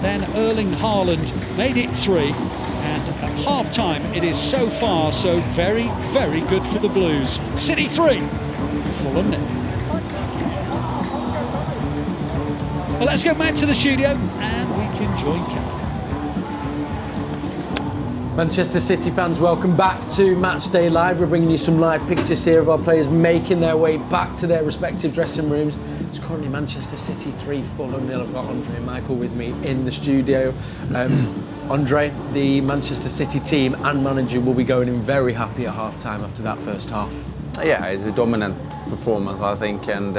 then Erling Haaland made it 3. And at half-time, it is so far so very, very good for the Blues. City 3, Fulham 0. Well, let's go back to the studio and we can join Cal. Manchester City fans, welcome back to Matchday Live. We're bringing you some live pictures here of our players making their way back to their respective dressing rooms. It's currently Manchester City 3, Fulham 0. I've got Andrée and Michael with me in the studio. Andrée, the Manchester City team and manager will be going in very happy at half-time after that first half. Yeah, it's a dominant performance, I think, and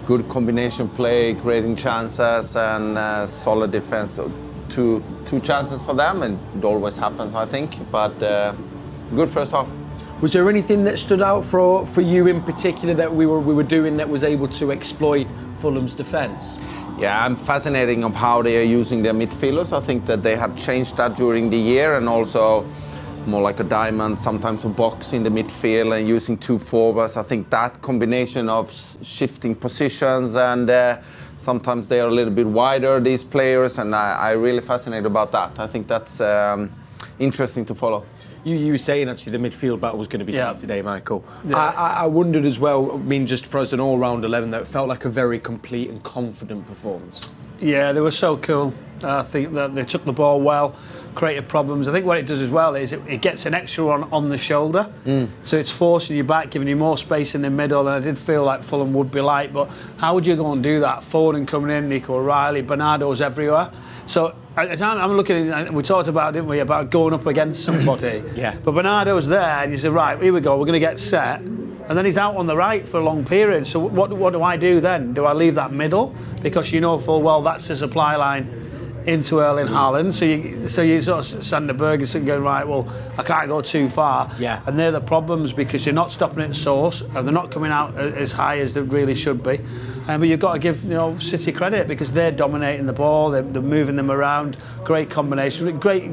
good combination play, creating chances, and solid defense. Two chances for them, and it always happens, I think, but good first half. Was there anything that stood out for you in particular that we were doing that was able to exploit Fulham's defence? Yeah, I'm fascinating of how they are using their midfielders. I think that they have changed that during the year, and also more like a diamond, sometimes a box in the midfield, and using 2 forwards. I think that combination of shifting positions and sometimes they are a little bit wider, these players, and I'm really fascinated about that. I think that's interesting to follow. You were saying actually the midfield battle was going to be hard today, Michael. Yeah. I wondered as well, I mean, just for us an all-round 11, that it felt like a very complete and confident performance. Yeah, they were so cool. I think that they took the ball well, created problems. I think what it does as well is it gets an extra one on the shoulder. So it's forcing you back, giving you more space in the middle, and I did feel like Fulham would be light, but how would you go and do that? Foden coming in, Nico O'Reilly, Bernardo's everywhere. So I'm looking at, we talked about, didn't we, about going up against somebody. Yeah. But Bernardo's there, and you say, right, here we go, we're going to get set. And then he's out on the right for a long period. So what do I do then? Do I leave that middle? Because you know full well that's the supply line into Erling Haaland. So you sort of Sander Berg is going, right, well, I can't go too far. Yeah. And they're the problems because you're not stopping at source, and they're not coming out as high as they really should be. But you've got to give City credit because they're dominating the ball, they're moving them around, great combination, great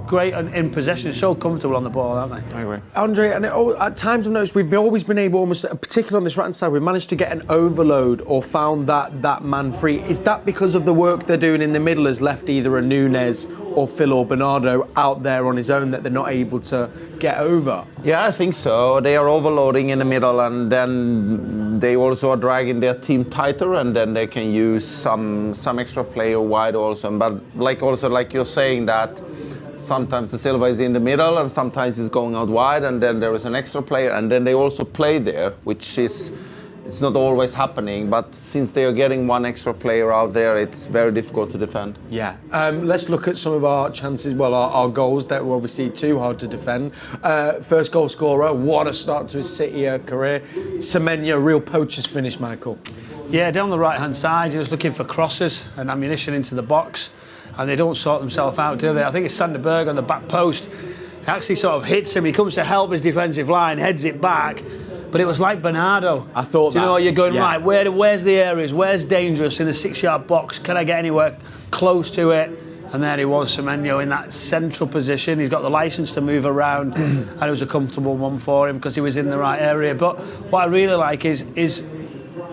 in possession, so comfortable on the ball, aren't they? I agree. André, and at times I've noticed we've always been able, almost particularly on this right-hand side, we've managed to get an overload or found that man free. Is that because of the work they're doing in the middle has left either a Nunes or Phil or Bernardo out there on his own that they're not able to get over? Yeah, I think so. They are overloading in the middle, and then they also are dragging their team tighter, and then they can use some extra player wide also. But like you're saying that sometimes the Silva is in the middle and sometimes he's going out wide, and then there is an extra player, and then they also play there, which is, it's not always happening, but since they are getting one extra player out there, it's very difficult to defend. Yeah. Let's look at some of our chances, well, our goals that were obviously too hard to defend. First goal scorer, what a start to his City career. Semenyo, real poacher's finish, Michael. Yeah, down the right-hand side, he was looking for crosses and ammunition into the box, and they don't sort themselves out, do they? I think it's Sander Berg on the back post. He actually sort of hits him. He comes to help his defensive line, heads it back. But it was like Bernardo. I thought that. You know, you're going, yeah. right, where's the areas? Where's dangerous in the 6-yard box? Can I get anywhere close to it? And there he was, Semenyo, in that central position. He's got the licence to move around, and it was a comfortable one for him because he was in the right area. But what I really like is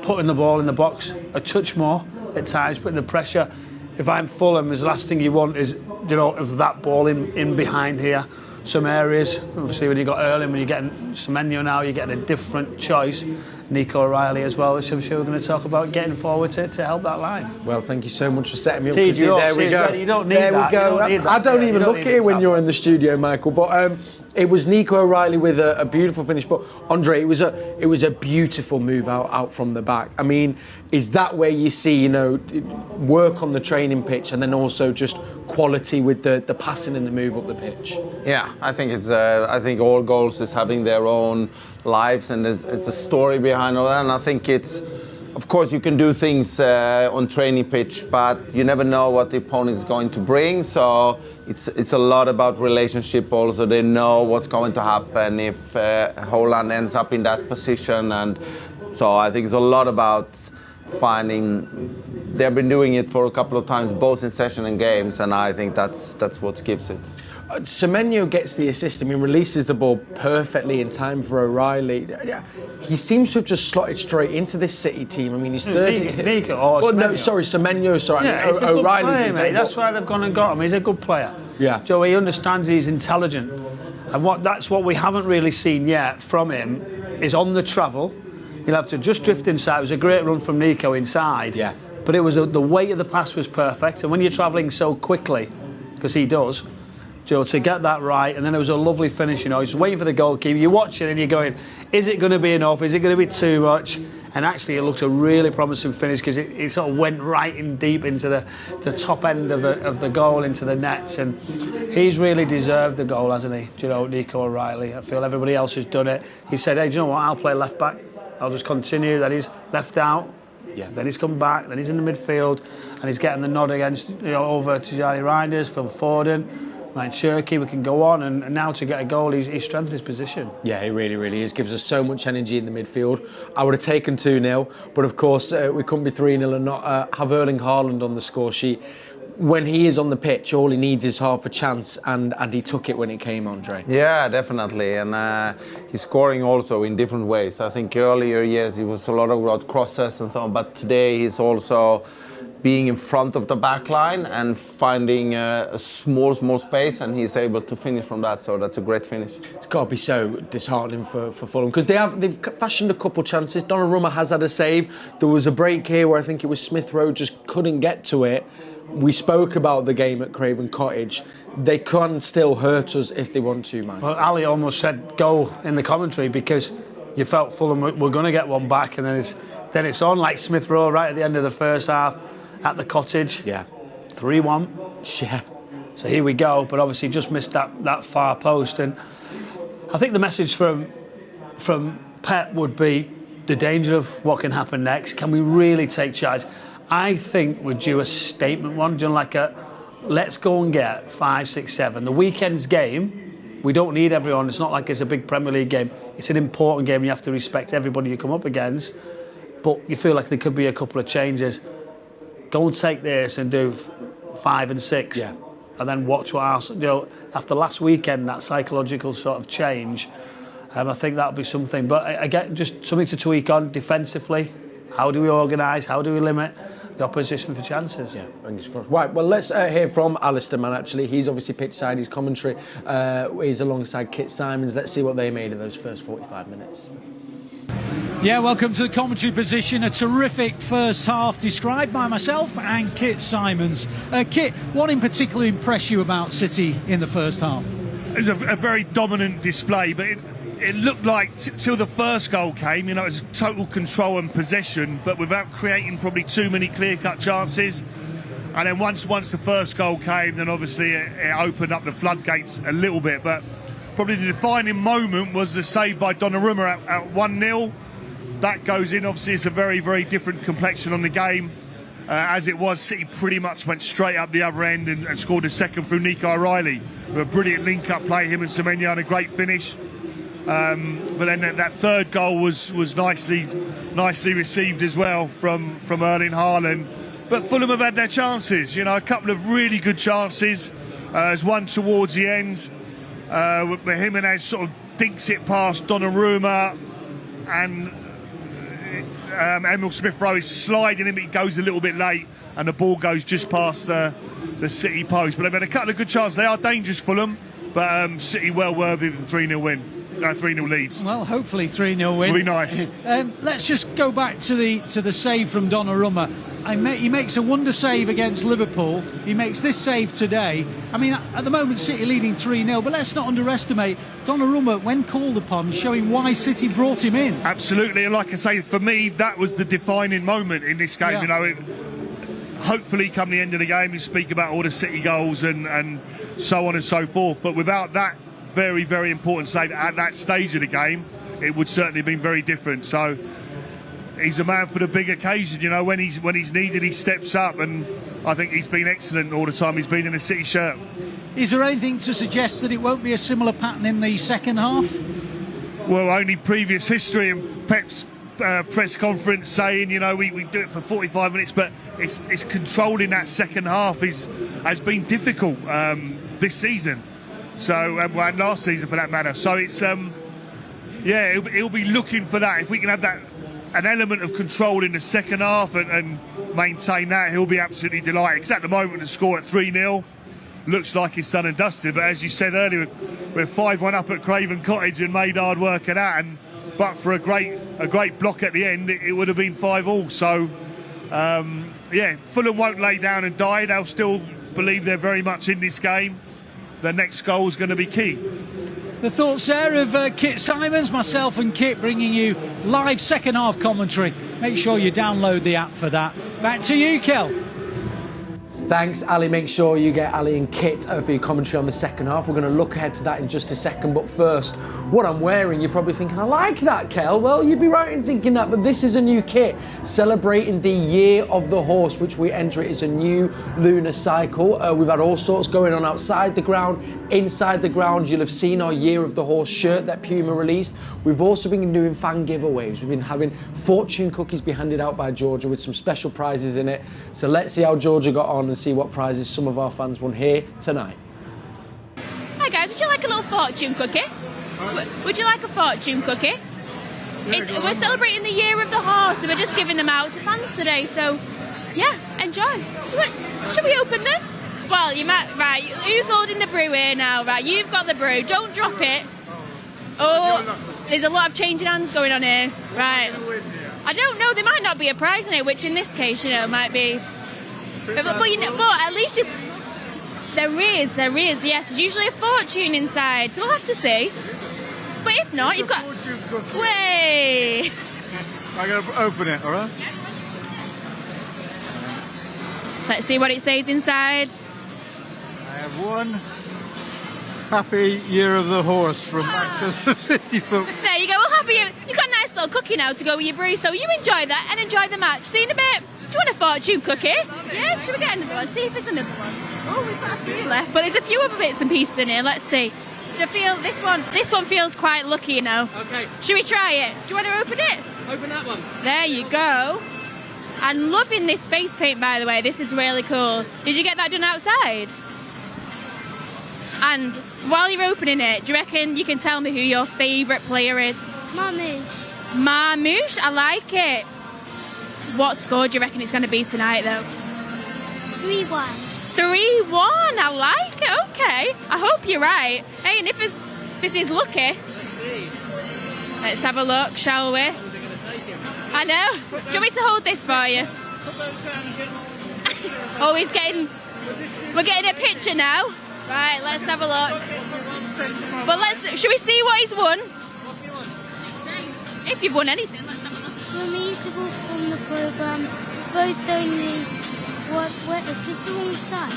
putting the ball in the box a touch more at times, putting the pressure. If I'm Fulham, the last thing you want is, of that ball in behind here. Some areas, obviously when you got Erling, when you're getting Semenyo now, you're getting a different choice. Nico O'Reilly as well, which I'm sure we're going to talk about getting forward to help that line. Well, thank you so much for setting me up. There we go. You don't need there that. We go. I don't even look at it when you're in the studio, Michael. But it was Nico O'Reilly with a beautiful finish. But André, it was a beautiful move out from the back. I mean, is that where you see work on the training pitch and then also just quality with the passing and the move up the pitch? Yeah, I think it's. I think all goals is having their own lives, and it's a story behind all that. And I think it's, of course, you can do things on training pitch, but you never know what the opponent is going to bring. So it's a lot about relationship. Also, they know what's going to happen if Haaland ends up in that position, and so I think it's a lot about they've been doing it for a couple of times, both in session and games, and I think that's what gives it. Semenyo gets the assist. I mean, releases the ball perfectly in time for O'Reilly. He seems to have just slotted straight into this City team. I mean, he's third. Nico, Semenyo. Sorry, yeah, he's a good O'Reilly's player, mate. That's why they've gone and got him. He's a good player. Yeah. Joe, he understands. He's intelligent, and that's what we haven't really seen yet from him is on the travel. He'll have to just drift inside. It was a great run from Nico inside. Yeah. But it was the weight of the pass was perfect, and when you're travelling so quickly, because he does. Joe, to get that right, and then it was a lovely finish. You know, he's waiting for the goalkeeper. You're watching and you're going, is it going to be enough? Is it going to be too much? And actually, it looks a really promising finish because it sort of went right in deep into the top end of the goal, into the nets. And he's really deserved the goal, hasn't he? Do you know, Nico O'Reilly? I feel everybody else has done it. He said, hey, do you know what? I'll play left back. I'll just continue. Then he's left out. Yeah. Then he's come back. Then he's in the midfield, and he's getting the nod against over to Johnny Reinders, Phil Foden. Like Shirky, we can go on, and now to get a goal, he's strengthened his position. Yeah, he really, really is. Gives us so much energy in the midfield. I would have taken 2-0, but of course we couldn't be 3-0 and not have Erling Haaland on the score sheet. When he is on the pitch, all he needs is half a chance, and he took it when it came, André. Yeah, definitely, and he's scoring also in different ways. I think earlier years he was a lot about crosses and so on, but today he's also being in front of the back line and finding a small space, and he's able to finish from that, so that's a great finish. It's got to be so disheartening for Fulham, because they've fashioned a couple chances. Donnarumma has had a save. There was a break here where I think it was Smith Rowe just couldn't get to it. We spoke about the game at Craven Cottage. They can still hurt us if they want to, man. Well, Ali almost said goal in the commentary because you felt Fulham were going to get one back, and then it's on like Smith Rowe right at the end of the first half. At the Cottage, 3-1. Yeah. So here we go, but obviously just missed that far post. And I think the message from Pep would be the danger of what can happen next. Can we really take charge? I think we're due a statement one, like let's go and get 5, 6, 7. The weekend's game, we don't need everyone. It's not like it's a big Premier League game. It's an important game. You have to respect everybody you come up against. But you feel like there could be a couple of changes. Go and take this and do 5 and 6, and then watch what else. After last weekend, that psychological sort of change, I think that'll be something. But again, just something to tweak on defensively. How do we organise? How do we limit the opposition for chances? Yeah, fingers crossed. Right, well, let's hear from Alistair, man. Actually, he's obviously pitch side. His commentary is alongside Kit Simons. Let's see what they made of those first 45 minutes. Yeah, welcome to the commentary position. A terrific first half described by myself and Kit Simons. Kit, what in particular impressed you about City in the first half? It was a very dominant display, but it looked like till the first goal came, it was total control and possession, but without creating probably too many clear-cut chances. And then once the first goal came, then obviously it opened up the floodgates a little bit. But probably the defining moment was the save by Donnarumma at 1-0. That goes in. Obviously, it's a very, very different complexion on the game. As it was, City pretty much went straight up the other end and scored a second through Nico O'Reilly with a brilliant link-up play, him and Semenyo, and a great finish. But then that third goal was nicely received as well from Erling Haaland. But Fulham have had their chances. A couple of really good chances. There's one towards the end where Jimenez sort of dinks it past Donnarumma, and Emil Smith Rowe is sliding him, but he goes a little bit late, and the ball goes just past the City post. But they've had a couple of good chances. They are dangerous, Fulham, but City well worthy of the 3-0 win. 3-0 leads. Well, hopefully 3-0 win. Will be nice. Let's just go back to the save from Donnarumma. He makes a wonder save against Liverpool. He makes this save today. I mean, at the moment, City leading 3-0, but let's not underestimate Donnarumma, when called upon, showing why City brought him in. Absolutely, and like I say, for me, that was the defining moment in this game. Hopefully, come the end of the game, you speak about all the City goals and so on and so forth, but without that very, very important save at that stage of the game, it would certainly have been very different. So he's a man for the big occasion. When he's needed, he steps up, and I think he's been excellent all the time he's been in a City shirt. Is there anything to suggest that it won't be a similar pattern in the second half? Well, only previous history, and Pep's press conference saying, you know, we do it for 45 minutes, but it's controlling that second half has been difficult this season. So, and last season for that matter. So it's, he'll be looking for that. If we can have an element of control in the second half and maintain that, he'll be absolutely delighted. Because at the moment, the score at 3-0 looks like it's done and dusted. But as you said earlier, we're 5-1 up at Craven Cottage and made hard work of that. But for a great block at the end, it would have been 5-5. So, Fulham won't lay down and die. They'll still believe they're very much in this game. The next goal is going to be key. The thoughts there of Kit Simons, myself and Kit bringing you live second half commentary. Make sure you download the app for that. Back to you, Kel. Thanks, Ali. Make sure you get Ali and Kit for your commentary on the second half. We're going to look ahead to that in just a second. But first, what I'm wearing, you're probably thinking, I like that, Kel. Well, you'd be right in thinking that, but this is a new kit celebrating the Year of the Horse, which we enter it as a new lunar cycle. We've had all sorts going on outside the ground, inside the ground. You'll have seen our Year of the Horse shirt that Puma released. We've also been doing fan giveaways. We've been having fortune cookies be handed out by Georgia with some special prizes in it. So let's see how Georgia got on and see what prizes some of our fans won here tonight. Hi guys, would you like a little fortune cookie? Would you like a fortune cookie? We're celebrating the Year of the Horse and we're just giving them out to fans today, so yeah, enjoy. Should we open them? Well, you might, right, who's holding the brew here now? Right, you've got the brew, don't drop it. Oh, there's a lot of changing hands going on here. Right. I don't know, there might not be a prize in it, which in this case, you know, might be. But at least you. There is, yes. There's usually a fortune inside, so we'll have to see. But if not, you've got. Way! I'm going to open it, alright? Let's see what it says inside. I have one happy Year of the Horse from Manchester City Football. There you go, well, happy. You've got a nice little cookie now to go with your brew, so you enjoy that and enjoy the match. See you in a bit. Do you want a fortune cookie? Yes, should we get another one? See if there's another one. Oh, we've got a few left, but there's a few other bits and pieces in here. Let's see. I feel this one feels quite lucky, you know. Okay. Should we try it? Do you want to open it? Open that one. There you go. I'm loving this face paint, by the way. This is really cool. Did you get that done outside? And while you're opening it, do you reckon you can tell me who your favourite player is? Marmouche. Marmouche? I like it. What score do you reckon it's going to be tonight, though? 3-1. 3-1. I like it. Okay. I hope you're right. Hey, and if this is lucky, let's have a look, shall we? I know. Do you want me to hold this for you? Oh, we're getting a picture now. Right, let's have a look. But should we see what he's won? If you've won anything, let's have a look. Removal from the programme, both only, what is this the wrong side?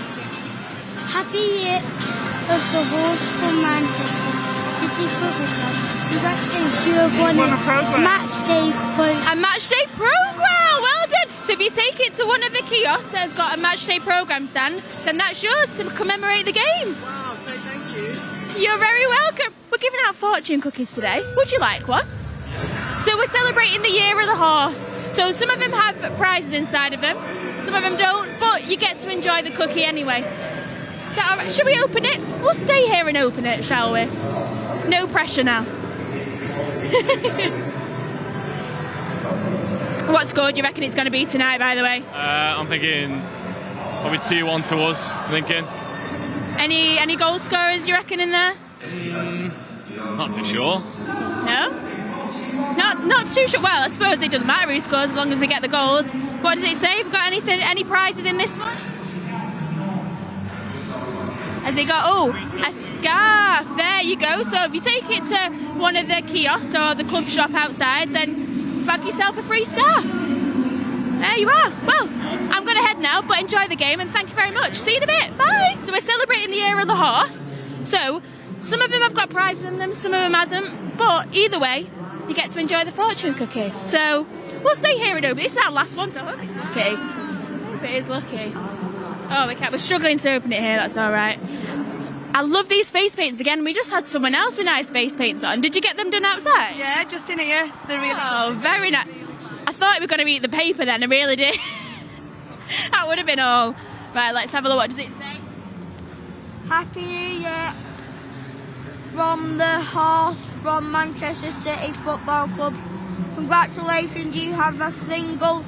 Happy Year of the Horse from Manchester City Football Club. Congratulations, you have won a matchday programme. A matchday programme, well done. So if you take it to one of the kiosks that's got a matchday programme stand, then that's yours to commemorate the game. Wow, so thank you. You're very welcome. We're giving out fortune cookies today. Would you like one? So we're celebrating the Year of the Horse. So some of them have prizes inside of them, some of them don't, but you get to enjoy the cookie anyway. Is that all right? Should we open it? We'll stay here and open it, shall we? No pressure now. What score do you reckon it's going to be tonight, by the way? I'm thinking probably 2-1 to us, I'm thinking. Any goal scorers you reckon in there? Not too sure. No? Not too sure. Well, I suppose it doesn't matter who scores as long as we get the goals. What does it say? Have we got any prizes in this one? Has it got, a scarf? There you go. So if you take it to one of the kiosks or the club shop outside, then bag yourself a free scarf. There you are. Well, I'm going to head now, but enjoy the game and thank you very much. See you in a bit. Bye. So we're celebrating the Year of the Horse. So some of them have got prizes in them, some of them hasn't. But either way, you get to enjoy the fortune cookie. So we'll stay here and open. This is our last one, so I hope it's lucky. I hope it is lucky. Oh, we're struggling to open it here, that's all right. I love these face paints again. We just had someone else with nice face paints on. Did you get them done outside? Yeah, just in here. They're really Oh, very nice. I thought we were going to eat the paper then, I really did. That would have been all. Right, let's have a look. What does it say? Happy New Year from the horse from Manchester City Football Club. Congratulations, you have a single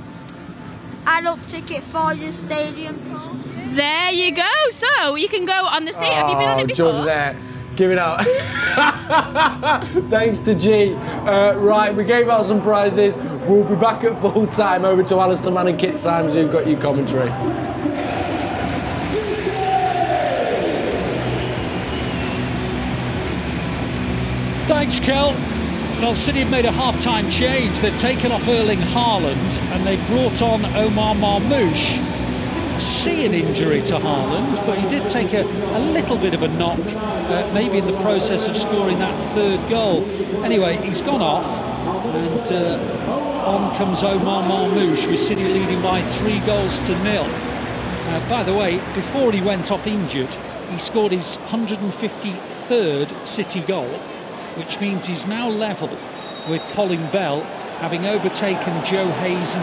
adult ticket for your stadium tour. There you go. So you can go on the stage. Have you been on it before? George there, give it out. Thanks to G. Right, we gave out some prizes. We'll be back at full time. Over to Alistair Mann and Kit Symes, who've got your commentary. Thanks, Kel. Well, City have made a half-time change. They've taken off Erling Haaland and they've brought on Omar Marmoush. See an injury to Haaland, but he did take a little bit of a knock, maybe in the process of scoring that third goal. Anyway, he's gone off, and on comes Omar Marmoush, with City leading by 3-0. By the way, before he went off injured, he scored his 153rd City goal, which means he's now level with Colin Bell, having overtaken Joe Hayes and